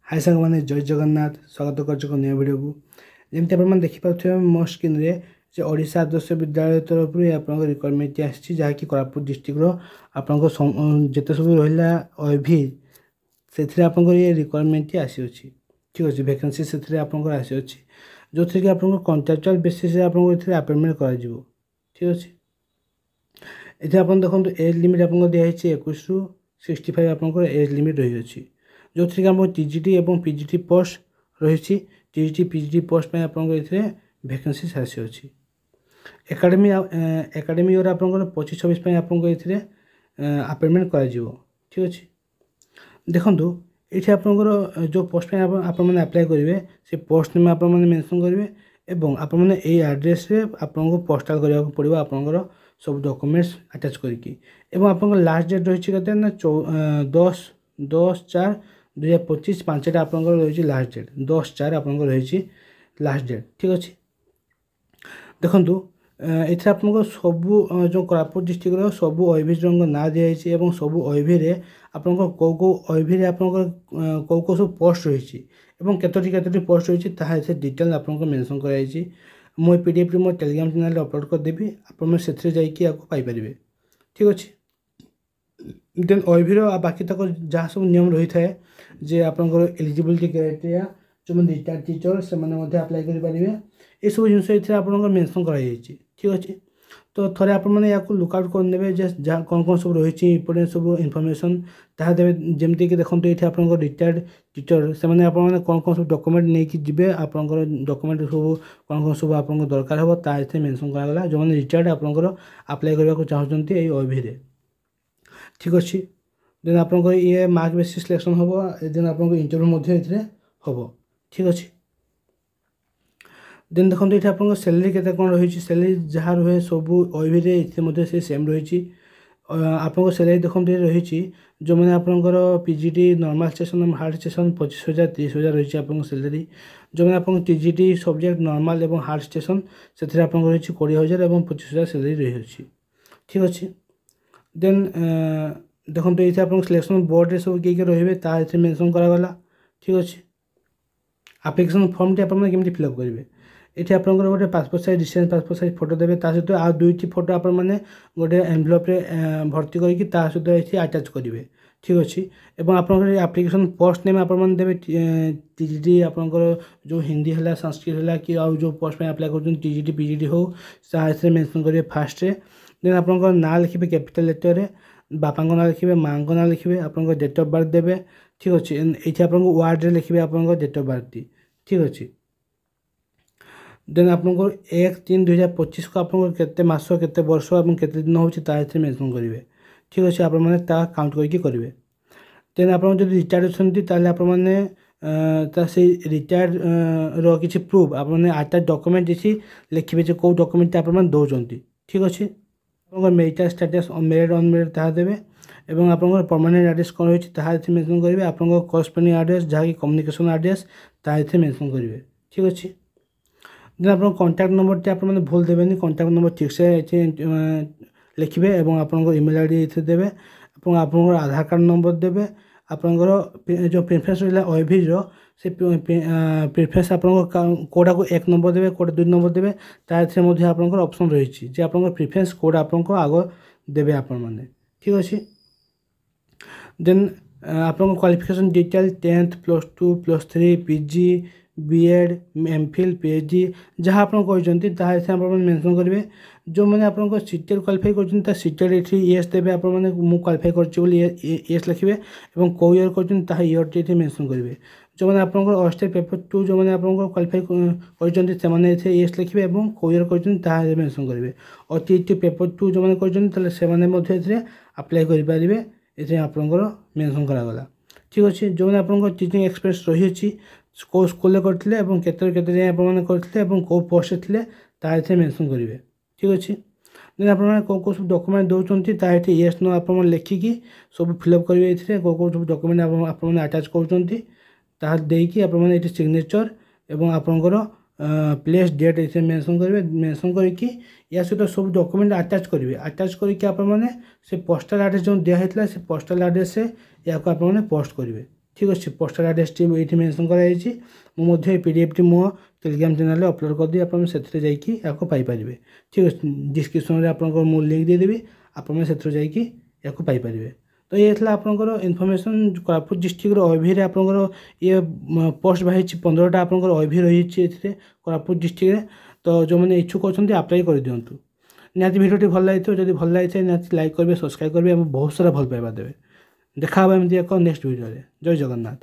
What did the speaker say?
हाय सांग मैंने जय जगन्नाथ स्वागत कर नया वीडियो को जमी आप देखिपे मो स्क्रीन रे जे ओडिशा आदर्श विद्यालय तरफ आप रिक्वायरमेंट आसी जहाँकि कोरापुट डिस्ट्रिक्टर आपंक जिते सब रहा ओभि से आप रिक्वायरमेंट आसी अच्छी ठीक अच्छे वैकेंसी से आपंकर आसी अच्छी जो थी कि आप कंट्राक्चुअल बेसिस आपको अपॉइंटमेंट कर ठीक अच्छे ये आप देखो एज लिमिट आपको दिखाई 21 ରୁ 65 आप एज लिमिट रही है जो थी कि टीजीटी और पीजीटी पोस्ट रही टीजीटी पीजीटी पोस्ट में आपको ये वैकेंसी आसी अच्छी एकाडेमी इयर आप 25-26 आपको ये अपॉइंटमेंट कर ठीक अच्छे देखूँ ये आपंकर जो पोस्ट में आप अप्लाई करेंगे से पोस्ट में आप मेंशन करेंगे एवं आपने यही एड्रेस रे आपको पोस्टाल करने को पड़ो आपंकर सब डॉक्यूमेंट्स अटैच करके एवं आप लास्ट डेट रही है ना 10/4/2025 5टा आप रही लास्ट डेट 10/4 आप रही लास्ट डेट ठीक अच्छे देखूँ ये आपको सबू जो कोरापुट डिस्ट्रिक्टर सबू ओएभिज ना दिखाई और सबू ओएभि आपंकर कौ ओएभि आपंकर कौ सब पोस्ट रही केतोटी पोस्ट रही डिटेल आपको मेंशन कराई मो पीडीएफ मो टेलीग्राम चैनल अपलोड करदेवी आपरे जापारे ठीक अच्छे देन ओएभिर बाकी तक जहाँ सब नियम रही है जे आपंकर एलिजिबिलिटी क्राइटेरिया जो रिटायर्ड टीचर से अप्लाई करेंगे ये सब जिन आप मेंशन कराई ठीक अच्छे तो थोड़े आपको लुकआउट करदे जहाँ कौन कौन सब रही इंपोर्टेंट सब इनफर्मेशन ताहा देवे जमीक देखो ये आप रिटायर्ड टीचर से कौन कौन सब डॉक्यूमेंट नहीं जी आपंकर डॉक्यूमेंट सब कौन कौन सब आप दरकार हम ताकि मेंशन कराला जो मैंने रिटायर्ड आपंकर अप्लाई करने चाहते ये ओएभि ठीक अच्छे देन आपंकर ये मार्क बेसिस सिलेक्शन हम देन आप इंटरव्यू हम ठीक अच्छे देन देखो ये आप सैलरी के कौन रही सैलरी जहाँ रहे सब ओएभि से सेम रही आपको सैलरी देखो ये रही जो मैंने आपंकर पीजीटी नॉर्मल स्टेशन और हार्ड स्टेशन 25,000 30,000 रही आप सैलरी जो मैंने आप टीजीटी सब्जेक्ट नॉर्मल और हार्ड स्टेशन से आप रही 20,000 और 25,000 सैलरी रही ठीक अच्छे देन देखो ये आप सिलेक्शन बोर्ड रे सब किए रही मेंशन करागला ठीक अच्छे एप्लिकेशन फॉर्म टी आपमि फिलअप करेंगे ये आप गोटे passport size distance passport size photo देते सहित आ 2टी फोटो आप गोटे एनवेलप भर्ती करके सहित ये अटैच करेंगे ठीक अच्छे और आप एप्लिकेशन पोस्ट नेम आप देवे टीजीटी आपंकर जो हिंदी है संस्कृत है कि जो पोस्ट में अप्लाई कर टीजीटी पीजीटी हो से मेंशन करेंगे फास्ट देन आप ना लिखे कैपिटल लेटर बापा ना लिखे माँ ना लिखे आप डेट ऑफ बर्थ देवे ठीक अच्छे ये आप वार्ड रे लिखे आप डेट ऑफ बर्थ ठीक अच्छे देन आपको 1/3/2025 को आपते मस के वर्ष और के दिन होती मेंशन करेंगे ठीक अच्छे आप काउंट करके करेंगे देन आप रिटायर्ड अच्छा से रिटायर्ड रि प्रूफ आपने 8टा डॉक्यूमेंट इसी लिखे जो कौ डॉक्यूमेंट आप दौरान ठीक अच्छे आप मेरिटल स्टेटस मेरिड अनमेरिड ता देवे और आप परमानेंट एड्रेस कौन रही मेंशन करेंगे आप करस्पोंडिंग एड्रेस जहाँकि कम्युनिकेशन एड्रेस ता मेंशन करेंगे ठीक अच्छे देन आप कॉन्टैक्ट नंबर टी आप भूल देवे कॉन्टैक्ट नंबर ठीक से लिखे और आप ईमेल आईडी ये देवे आप आधार कार्ड नंबर देवे आपंकर जो प्रिफरेंस रहा ओएभि से प्रिफरेंस आप कौटा को 1 नंबर देवे कौटा 2 नंबर देवे तार आपंकर ऑप्शन रही आप प्रिफरेंस कौटा आपको आग देवे आपण ठीक अच्छे देन आप qualification detail 10th +2 +3 PG BEd MPhil PhD जहाँ आप मेंशन करेंगे जो मैंने आप सीटेड क्वालिफाई कर सीटेड ये येस देवे आप क्वालिफाई कर येस लिखे और कौ ईयर कर ईयर मेंशन करेंगे जो मैंने आप ऑस्टेट पेपर 2 जो मैंने आप क्वालिफाई कर येस लिखे और कौ ईयर कर मेंशन करेंगे और टी पेपर 2 जो मैंने कर अप्लाई करेंगे ये आपंकर मेंशन करागला ठीक अच्छे जो मैंने आप टीचिंग एक्सपीरियंस रही कौ स्कूल करते करते कौ पोस्ट थे मेंशन करेंगे ठीक अच्छे देन आप कौ सब डॉक्यूमेंट दौरान येस नो आप लिखिकी सब फिलअप करेंगे कौ सब डॉक्यूमेंट आप अटैच कर सिग्नेचर और आपंकर प्लेस डेट ये मेंशन करेंगे मेंशन करके या सहित सब डॉक्यूमेंट अटैच करेंगे अटैच करके आप पोस्टाल एड्रेस जो दिखाई से पोस्टाल एड्रेस से या पोस्ट करेंगे ঠিক ଅଛି। ପୋଷ୍ଟାଲ ଆଡ୍ରେସଟି ଏଇଠି ମେନସନ୍ କରାଯାଇଛି। ମୁଁ ମଧ୍ୟ ଏ ପିଡିଏଫଟି ମୋ ଟେଲିଗ୍ରାମ ଚ୍ୟାନେଲରେ ଅପଲୋଡ଼ କରିଦେବି, ଆପଣ ସେଥିରେ ଯାଇକି ଏହାକୁ ପାଇପାରିବେ। ଠିକ୍ ଅଛି, ଡିସ୍କ୍ରିପସନରେ ଆପଣଙ୍କର ମୁଁ ଲିଙ୍କ୍ ଦେଇଦେବି, ଆପଣମାନେ ସେଥିରୁ ଯାଇକି ଏହାକୁ ପାଇପାରିବେ। ତ ଇଏ ଥିଲା ଆପଣଙ୍କର ଇନଫର୍ମେସନ୍ କୋରାପୁଟ ଡିଷ୍ଟ୍ରିକ୍ଟର OIVରେ ଆପଣଙ୍କର ଇଏ ପୋଷ୍ଟ ବାହାରିଛି 15ଟା ଆପଣଙ୍କର OIV ରହିଛି ଏଥିରେ କୋରାପୁଟ ଡିଷ୍ଟ୍ରିକ୍ଟରେ। ତ ଯେଉଁମାନେ ଇଚ୍ଛୁକ ଅଛନ୍ତି ଆପ୍ଲାଏ କରିଦିଅନ୍ତୁ। ନିହାତି ଭିଡ଼ିଓଟି ଭଲ ଲାଗିଥିବ, ଯଦି ଭଲ ଲାଗିଥାଏ ନିହାତି ଲାଇକ୍ କରିବେ, ସବସ୍କ୍ରାଇବ୍ କରିବେ ଏବଂ ବହୁତ ସାରା ଭଲ ପାଇବା ଦେବେ। ଦେଖା ହେବ ଏମିତି ଏକ ନେକ୍ସଟ ଭିଡ଼ିଓରେ। ଜୟ ଜଗନ୍ନାଥ।